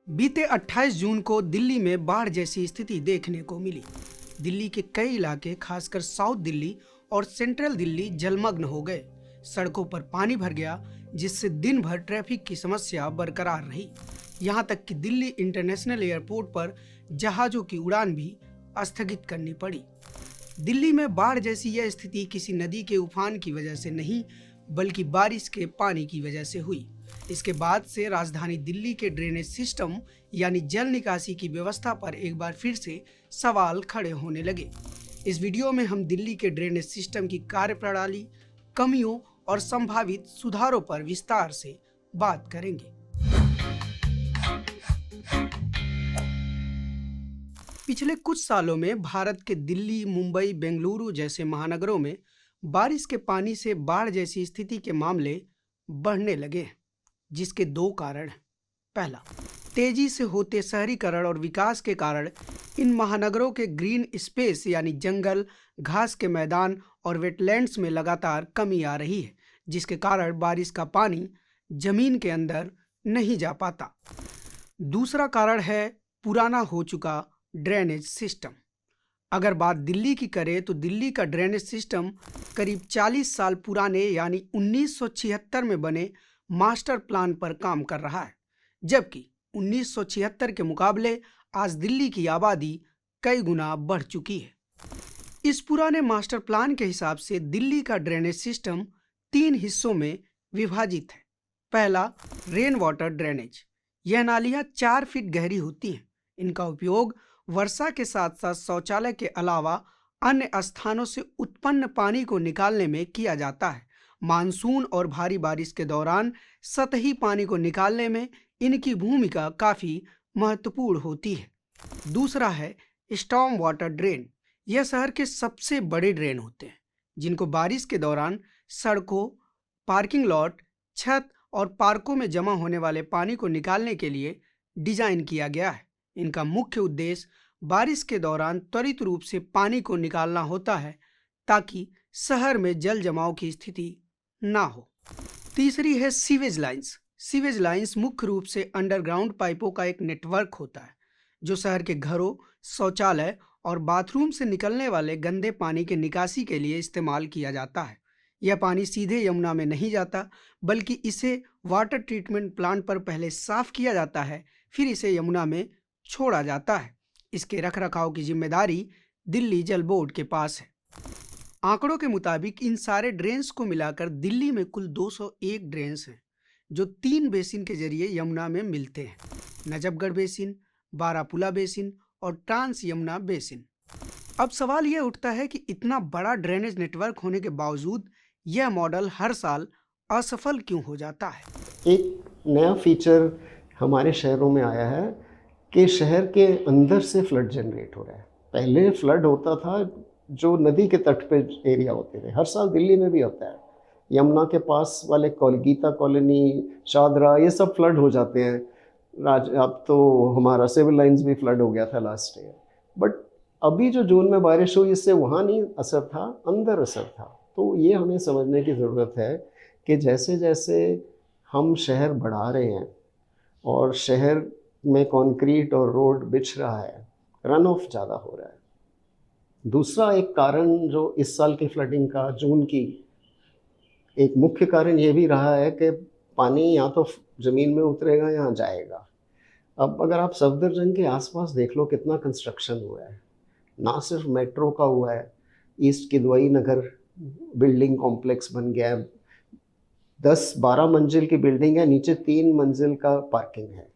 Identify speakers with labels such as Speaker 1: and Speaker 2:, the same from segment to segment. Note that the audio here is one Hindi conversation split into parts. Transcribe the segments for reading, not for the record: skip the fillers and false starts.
Speaker 1: बीते 28 जून को दिल्ली में बाढ़ जैसी स्थिति देखने को मिली। दिल्ली के कई इलाके खासकर साउथ दिल्ली और सेंट्रल दिल्ली जलमग्न हो गए। सड़कों पर पानी भर गया, जिससे दिन भर ट्रैफिक की समस्या बरकरार रही। यहां तक कि दिल्ली इंटरनेशनल एयरपोर्ट पर जहाजों की उड़ान भी स्थगित करनी पड़ी। दिल्ली में बाढ़ जैसी यह स्थिति किसी नदी के उफान की वजह से नहीं, बल्कि बारिश के पानी की वजह से हुई। इसके बाद से राजधानी दिल्ली के ड्रेनेज सिस्टम यानी जल निकासी की व्यवस्था पर एक बार फिर से सवाल खड़े होने लगे। इस वीडियो में हम दिल्ली के ड्रेनेज सिस्टम की कार्यप्रणाली, कमियों और संभावित सुधारों पर विस्तार से बात करेंगे। पिछले कुछ सालों में भारत के दिल्ली, मुंबई, बेंगलुरु जैसे महानगरों में बारिश के पानी से बाढ़ जैसी स्थिति के मामले बढ़ने लगे हैं, जिसके दो कारण हैं। पहला, तेजी से होते शहरीकरण और विकास के कारण इन महानगरों के ग्रीन स्पेस यानी जंगल, घास के मैदान और वेटलैंड्स में लगातार कमी आ रही है, जिसके कारण बारिश का पानी जमीन के अंदर नहीं जा पाता। दूसरा कारण है पुराना हो चुका ड्रेनेज सिस्टम। अगर बात दिल्ली की करें तो दिल्ली का ड्रेनेज सिस्टम करीब 40 साल पुराने यानी 1976 में बने मास्टर प्लान पर काम कर रहा है, जबकि 1976 के मुकाबले आज दिल्ली की आबादी कई गुना बढ़ चुकी है। इस पुराने मास्टर प्लान के हिसाब से दिल्ली का ड्रेनेज सिस्टम 3 हिस्सों में विभाजित है। पहला, रेन वाटर ड्रेनेज। यह नालियां 4 फीट गहरी होती हैं। इनका उपयोग वर्षा के साथ साथ शौचालय के अलावा अन्य स्थानों से उत्पन्न पानी को निकालने में किया जाता है। मानसून और भारी बारिश के दौरान सतही पानी को निकालने में इनकी भूमिका काफी महत्वपूर्ण होती है। दूसरा है स्टॉर्म वाटर ड्रेन। यह शहर के सबसे बड़े ड्रेन होते हैं, जिनको बारिश के दौरान सड़कों, पार्किंग लॉट, छत और पार्कों में जमा होने वाले पानी को निकालने के लिए डिजाइन किया गया है। इनका मुख्य उद्देश्य बारिश के दौरान त्वरित रूप से पानी को निकालना होता है, ताकि शहर में जल जमाव की स्थिति ना हो। तीसरी है सीवेज लाइंस। सीवेज लाइंस मुख्य रूप से अंडरग्राउंड पाइपों का एक नेटवर्क होता है, जो शहर के घरों, शौचालय और बाथरूम से निकलने वाले गंदे पानी के निकासी के लिए इस्तेमाल किया जाता है। यह पानी सीधे यमुना में नहीं जाता, बल्कि इसे वाटर ट्रीटमेंट प्लांट पर पहले साफ किया जाता है, फिर इसे यमुना में छोड़ा जाता है। इसके रखरखाव की जिम्मेदारी दिल्ली जल बोर्ड के पास है। आंकड़ों के मुताबिक इन सारे ड्रेन्स को मिलाकर दिल्ली में कुल 201 ड्रेन्स हैं, जो 3 बेसिन के जरिए यमुना में मिलते हैं: नजफगढ़ बेसिन, बारापुला बेसिन और ट्रांस यमुना बेसिन। अब सवाल यह उठता है कि इतना बड़ा ड्रेनेज नेटवर्क होने के बावजूद यह मॉडल हर साल असफल क्यों हो जाता है?
Speaker 2: एक नया फीचर हमारे शहरों में आया है कि शहर के अंदर से फ्लड जनरेट हो रहा है। पहले फ्लड होता था जो नदी के तट पे एरिया होते थे, हर साल दिल्ली में भी होता है। यमुना के पास वाले गीता कॉलोनी, शादरा, ये सब फ्लड हो जाते हैं। अब तो हमारा सिविल लाइंस भी फ्लड हो गया था लास्ट ईयर। बट अभी जो जून में बारिश हुई, इससे वहाँ नहीं असर था, अंदर असर था। तो ये हमें समझने की ज़रूरत है कि जैसे जैसे हम शहर बढ़ा रहे हैं और शहर में कंक्रीट और रोड बिछ रहा है, रन ऑफ ज़्यादा हो रहा है। दूसरा एक कारण जो इस साल की फ्लडिंग का, जून की, एक मुख्य कारण ये भी रहा है कि पानी या तो ज़मीन में उतरेगा या जाएगा। अब अगर आप सफदरजंग के आसपास देख लो कितना कंस्ट्रक्शन हुआ है। ना सिर्फ मेट्रो का हुआ है, ईस्ट किदवई नगर बिल्डिंग कॉम्प्लेक्स बन गया है। 10-12 मंजिल की बिल्डिंग है, नीचे 3 मंजिल का पार्किंग है।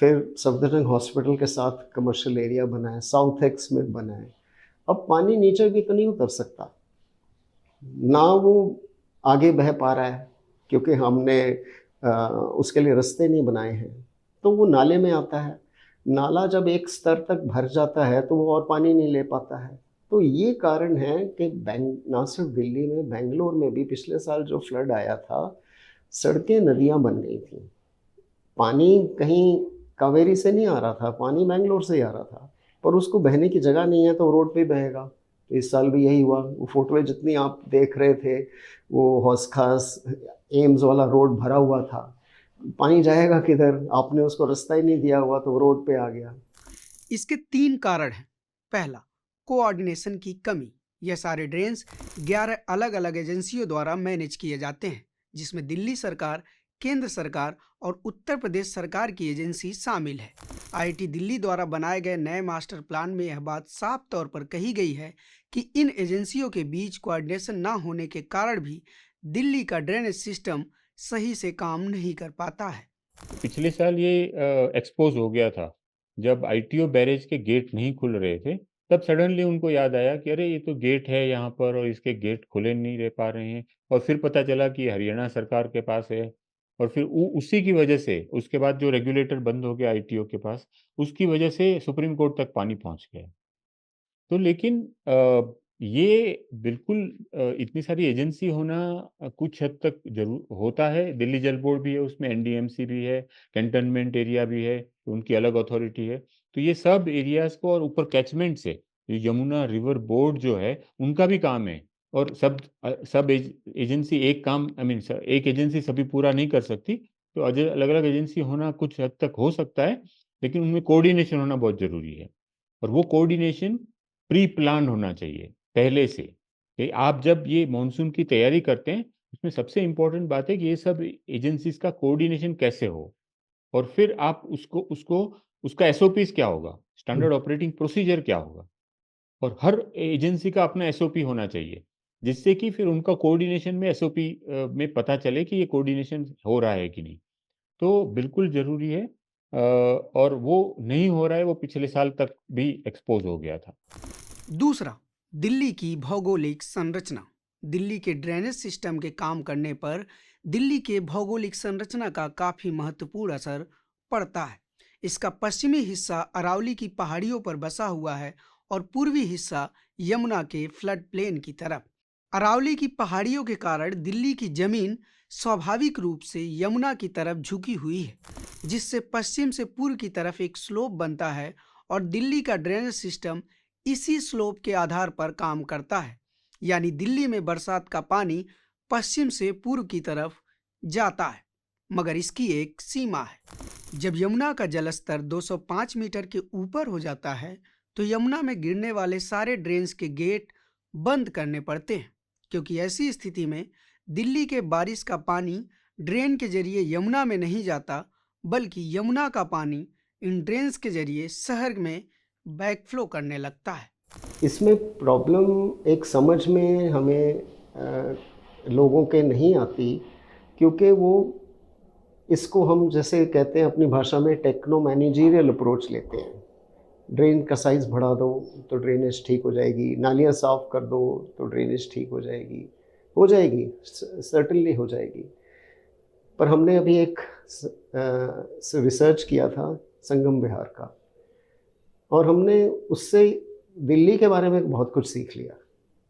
Speaker 2: फिर सफदरजंग हॉस्पिटल के साथ कमर्शियल एरिया बना है, साउथ एक्स में बना है। अब पानी नीचे भी तो नहीं उतर सकता, ना वो आगे बह पा रहा है क्योंकि हमने उसके लिए रास्ते नहीं बनाए हैं, तो वो नाले में आता है। नाला जब एक स्तर तक भर जाता है तो वो और पानी नहीं ले पाता है। तो ये कारण है कि ना सिर्फ दिल्ली में, बेंगलोर में भी पिछले साल जो फ्लड आया था, सड़कें नदियाँ बन गई थी। पानी कहीं कावेरी से नहीं आ रहा था, पानी बेंगलोर से ही आ रहा था, पर उसको बहने की जगह नहीं है तो रोड पे बहेगा। तो इस साल भी यही हुआ। वो फोटोएं जितनी आप देख रहे थे, वो हौस खास एम्स वाला रोड भरा हुआ था, पानी जाएगा किधर, आपने उसको रास्ता ही नहीं दिया हुआ तो वो रोड पे आ गया।
Speaker 1: इसके 3 कारण हैं। पहला, कोऑर्डिनेशन की कमी। यह सारे ड्रेन्स 11 अलग अलग एजेंसियों द्वारा मैनेज किए जाते हैं, जिसमें दिल्ली सरकार, केंद्र सरकार और उत्तर प्रदेश सरकार की एजेंसी शामिल है। आईआईटी दिल्ली द्वारा बनाए गए नए मास्टर प्लान में यह बात साफ तौर पर कही गई है कि इन एजेंसियों के बीच कोऑर्डिनेशन न होने के कारण भी दिल्ली का ड्रेनेज सिस्टम सही से काम नहीं कर पाता है।
Speaker 3: पिछले साल ये एक्सपोज हो गया था जब आईटीओ बैरेज के गेट नहीं खुल रहे थे। तब सडनली उनको याद आया कि अरे ये तो गेट है यहाँ पर और इसके गेट खुले नहीं रह पा रहे हैं। और फिर पता चला कि हरियाणा सरकार के पास है। और फिर उसी की वजह से उसके बाद जो रेगुलेटर बंद हो गया आईटीओ के पास, उसकी वजह से सुप्रीम कोर्ट तक पानी पहुंच गया। तो लेकिन ये बिल्कुल इतनी सारी एजेंसी होना कुछ हद तक जरूर होता है। दिल्ली जल बोर्ड भी है, उसमें एनडीएमसी भी है, कैंटनमेंट एरिया भी है, तो उनकी अलग अथॉरिटी है। तो ये सब एरियाज को, और ऊपर कैचमेंट से यमुना रिवर बोर्ड जो है उनका भी काम है। और सब एजेंसी एक काम, आई मीन एक एजेंसी सभी पूरा नहीं कर सकती। तो अलग अलग एजेंसी होना कुछ हद तक हो सकता है, लेकिन उनमें कोऑर्डिनेशन होना बहुत जरूरी है। और वो कोऑर्डिनेशन प्री प्लान होना चाहिए पहले से, कि आप जब ये मानसून की तैयारी करते हैं, उसमें सबसे इम्पोर्टेंट बात है कि ये सब एजेंसीज का कोऑर्डिनेशन कैसे हो। और फिर आप उसको उसको उसका एसओपीज क्या होगा, स्टैंडर्ड ऑपरेटिंग प्रोसीजर क्या होगा। और हर एजेंसी का अपना एसओपी होना चाहिए, जिससे कि फिर उनका कोऑर्डिनेशन में एसओपी में पता चले कि ये कोऑर्डिनेशन हो रहा है कि नहीं। तो बिल्कुल जरूरी है। और वो नहीं हो रहा है, वो पिछले साल तक भी एक्सपोज हो गया था।
Speaker 1: दूसरा, दिल्ली की भौगोलिक संरचना। दिल्ली के ड्रेनेज सिस्टम के काम करने पर दिल्ली के भौगोलिक संरचना का काफी महत्वपूर्ण असर पड़ता है। इसका पश्चिमी हिस्सा अरावली की पहाड़ियों पर बसा हुआ है और पूर्वी हिस्सा यमुना के फ्लड प्लेन की तरफ। अरावली की पहाड़ियों के कारण दिल्ली की जमीन स्वाभाविक रूप से यमुना की तरफ झुकी हुई है, जिससे पश्चिम से पूर्व की तरफ एक स्लोप बनता है और दिल्ली का ड्रेनेज सिस्टम इसी स्लोप के आधार पर काम करता है। यानी दिल्ली में बरसात का पानी पश्चिम से पूर्व की तरफ जाता है, मगर इसकी एक सीमा है। जब यमुना का जलस्तर 205 मीटर के ऊपर हो जाता है तो यमुना में गिरने वाले सारे ड्रेन्स के गेट बंद करने पड़ते हैं, क्योंकि ऐसी स्थिति में दिल्ली के बारिश का पानी ड्रेन के जरिए यमुना में नहीं जाता, बल्कि यमुना का पानी इन ड्रेन्स के जरिए शहर में बैकफ्लो करने लगता है।
Speaker 2: इसमें प्रॉब्लम एक समझ में हमें लोगों के नहीं आती, क्योंकि वो इसको हम जैसे कहते हैं अपनी भाषा में टेक्नो मैनेजरियल अप्रोच लेते हैं। ड्रेन का साइज़ बढ़ा दो तो ड्रेनेज ठीक हो जाएगी, नालियाँ साफ़ कर दो तो ड्रेनेज ठीक हो जाएगी, सर्टेनली हो जाएगी। पर हमने अभी एक रिसर्च किया था संगम विहार का, और हमने उससे दिल्ली के बारे में बहुत कुछ सीख लिया।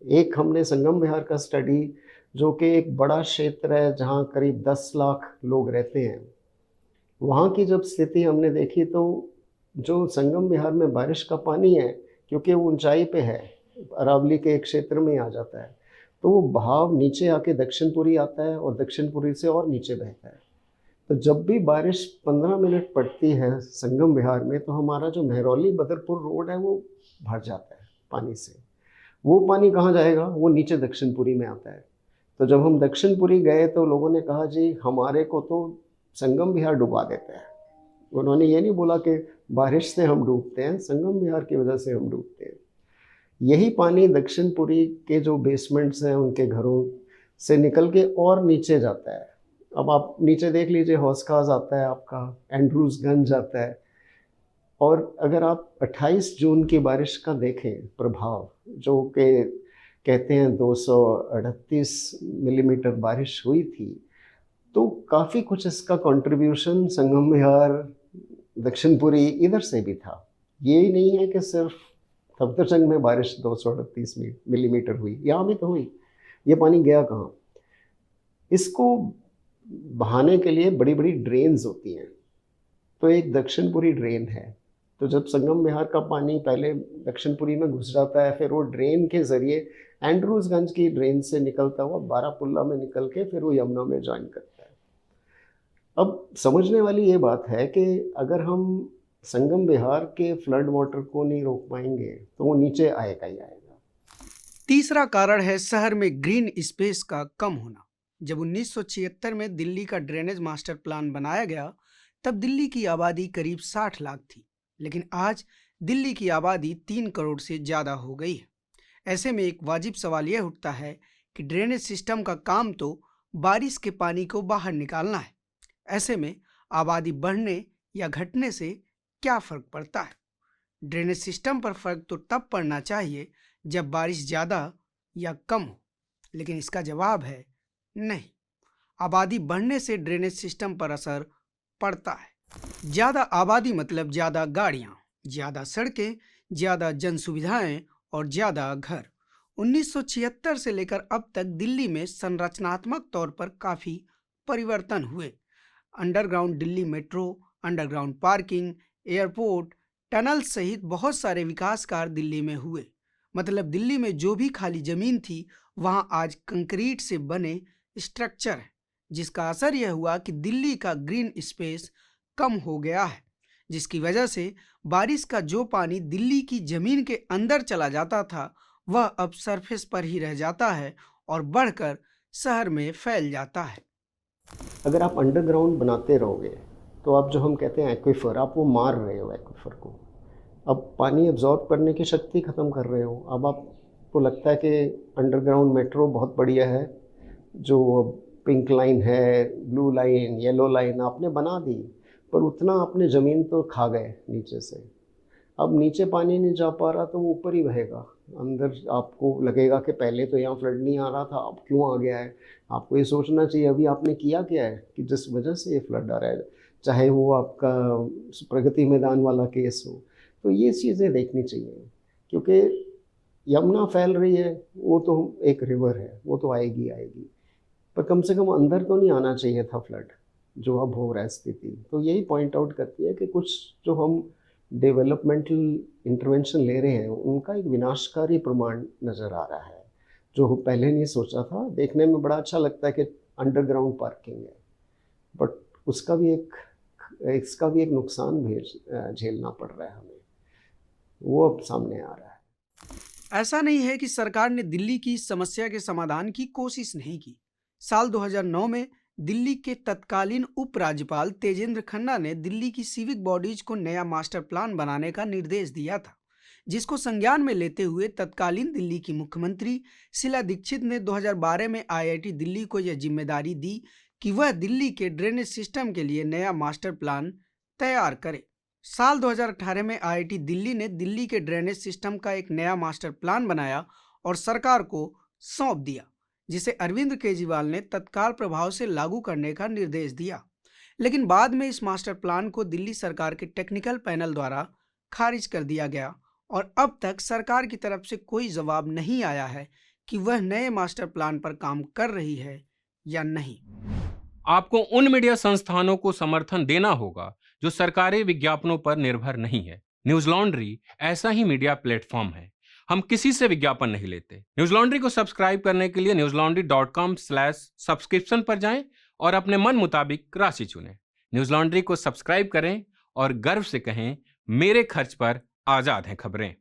Speaker 2: एक हमने संगम विहार का स्टडी, जो कि एक बड़ा क्षेत्र है जहाँ करीब 10 लाख लोग रहते हैं, वहाँ की जब स्थिति हमने देखी तो जो संगम विहार में बारिश का पानी है, क्योंकि वो ऊंचाई पे है, अरावली के एक क्षेत्र में आ जाता है, तो वो बहाव नीचे आके दक्षिणपुरी आता है और दक्षिणपुरी से और नीचे बहता है। तो जब भी बारिश 15 मिनट पड़ती है संगम विहार में, तो हमारा जो महरौली बदरपुर रोड है वो भर जाता है पानी से। वो पानी कहाँ जाएगा? वो नीचे दक्षिणपुरी में आता है। तो जब हम दक्षिणपुरी गए तो लोगों ने कहा जी हमारे को तो संगम विहार डुबा देता है। उन्होंने ये नहीं बोला कि बारिश से हम डूबते हैं, संगम विहार की वजह से हम डूबते हैं। यही पानी दक्षिणपुरी के जो बेसमेंट्स हैं उनके घरों से निकल के और नीचे जाता है। अब आप नीचे देख लीजिए, हौसखास आता है आपका, एंड्रूजगंज आता है। और अगर आप 28 जून की बारिश का देखें प्रभाव, जो कि कहते हैं 238 मिलीमीटर बारिश हुई थी, तो काफ़ी कुछ इसका कंट्रीब्यूशन संगम विहार, दक्षिणपुरी इधर से भी था। ये ही नहीं है कि सिर्फ सफदरजंग में बारिश 238 मिलीमीटर हुई, यहाँ भी तो हुई। ये पानी गया कहाँ? इसको बहाने के लिए बड़ी बड़ी ड्रेन्स होती हैं। तो एक दक्षिणपुरी ड्रेन है, तो जब संगम विहार का पानी पहले दक्षिणपुरी में घुस जाता है, फिर वो ड्रेन के ज़रिए एंड्रूजगंज की ड्रेन से निकलता हुआ बारापुल्ला में निकल के फिर वो यमुना में ज्वाइन करता है। अब समझने वाली ये बात है कि अगर हम संगम विहार के फ्लड वाटर को नहीं रोक पाएंगे तो वो नीचे आएगा ही आएगा।
Speaker 1: तीसरा कारण है शहर में ग्रीन स्पेस का कम होना। जब 1976 में दिल्ली का ड्रेनेज मास्टर प्लान बनाया गया तब दिल्ली की आबादी करीब 60 लाख थी, लेकिन आज दिल्ली की आबादी 3 करोड़ से ज़्यादा हो गई है। ऐसे में एक वाजिब सवाल यह उठता है कि ड्रेनेज सिस्टम का काम तो बारिश के पानी को बाहर निकालना है। ऐसे में आबादी बढ़ने या घटने से क्या फ़र्क पड़ता है? ड्रेनेज सिस्टम पर फर्क तो तब पड़ना चाहिए जब बारिश ज़्यादा या कम हो, लेकिन इसका जवाब है नहीं। आबादी बढ़ने से ड्रेनेज सिस्टम पर असर पड़ता है। ज़्यादा आबादी मतलब ज़्यादा गाड़ियाँ, ज़्यादा सड़कें, ज़्यादा जन सुविधाएँ और ज़्यादा घर। 1976 से लेकर अब तक दिल्ली में संरचनात्मक तौर पर काफ़ी परिवर्तन हुए। Underground Delhi metro, underground parking, airport, tunnel सहित बहुत सारे विकास कार्य दिल्ली में हुए। मतलब दिल्ली में जो भी खाली ज़मीन थी वहाँ आज कंक्रीट से बने स्ट्रक्चर है, जिसका असर यह हुआ कि दिल्ली का ग्रीन स्पेस कम हो गया है, जिसकी वजह से बारिश का जो पानी दिल्ली की ज़मीन के अंदर चला जाता था वह अब सरफेस पर ही रह जाता है और बढ़कर शहर में फैल जाता है।
Speaker 2: अगर आप अंडरग्राउंड बनाते रहोगे तो आप जो हम कहते हैं एक्वीफर, आप वो मार रहे हो एक्वीफर को। अब पानी एब्जॉर्ब करने की शक्ति ख़त्म कर रहे हो। अब आपको लगता है कि अंडरग्राउंड मेट्रो बहुत बढ़िया है, जो पिंक लाइन है, ब्लू लाइन, येलो लाइन आपने बना दी, पर उतना आपने ज़मीन तो खा गए नीचे से। अब नीचे पानी नहीं जा पा रहा तो वो ऊपर ही बहेगा। अंदर आपको लगेगा कि पहले तो यहाँ फ्लड नहीं आ रहा था, अब क्यों आ गया है। आपको ये सोचना चाहिए अभी आपने किया क्या है कि जिस वजह से ये फ्लड आ रहा है, चाहे वो आपका प्रगति मैदान वाला केस हो। तो ये चीज़ें देखनी चाहिए, क्योंकि यमुना फैल रही है, वो तो एक रिवर है, वो तो आएगी आएगी, पर कम से कम अंदर तो नहीं आना चाहिए था फ्लड जो अब हो रहा है स्थिति। तो यही पॉइंट आउट करती है कि कुछ जो हम डेवलपमेंटल इंटरवेंशन ले रहे हैं उनका एक विनाशकारी प्रमाण नज़र आ रहा है, जो पहले नहीं सोचा था। देखने में बड़ा अच्छा लगता है कि अंडरग्राउंड पार्किंग है, बट इसका भी एक नुकसान भी झेलना पड़ रहा है हमें, वो अब सामने आ रहा है।
Speaker 1: ऐसा नहीं है कि सरकार ने दिल्ली की समस्या के समाधान की कोशिश नहीं की। साल 2009 में दिल्ली के तत्कालीन उपराज्यपाल तेजेंद्र खन्ना ने दिल्ली की सिविक बॉडीज को नया मास्टर प्लान बनाने का निर्देश दिया था, जिसको संज्ञान में लेते हुए तत्कालीन दिल्ली की मुख्यमंत्री शीला दीक्षित ने 2012 में IIT दिल्ली को यह जिम्मेदारी दी कि वह दिल्ली के ड्रेनेज सिस्टम के लिए नया मास्टर प्लान तैयार करे। साल 2018 में IIT दिल्ली ने दिल्ली के ड्रेनेज सिस्टम का एक नया मास्टर प्लान बनाया और सरकार को सौंप दिया, जिसे अरविंद केजरीवाल ने तत्काल प्रभाव से लागू करने का निर्देश दिया। लेकिन बाद में इस मास्टर प्लान को दिल्ली सरकार के टेक्निकल पैनल द्वारा खारिज कर दिया गया और अब तक सरकार की तरफ से कोई जवाब नहीं आया है कि वह नए मास्टर प्लान पर काम कर रही है या नहीं।
Speaker 4: आपको उन मीडिया संस्थानों को समर्थन देना होगा जो सरकारी विज्ञापनों पर निर्भर नहीं है। न्यूज लॉन्ड्री ऐसा ही मीडिया प्लेटफॉर्म है। हम किसी से विज्ञापन नहीं लेते। न्यूज लॉन्ड्री को सब्सक्राइब करने के लिए newslaundry.com/सब्सक्रिप्शन पर जाएं और अपने मन मुताबिक राशि चुनें। न्यूज लॉन्ड्री को सब्सक्राइब करें और गर्व से कहें, मेरे खर्च पर आजाद हैं खबरें।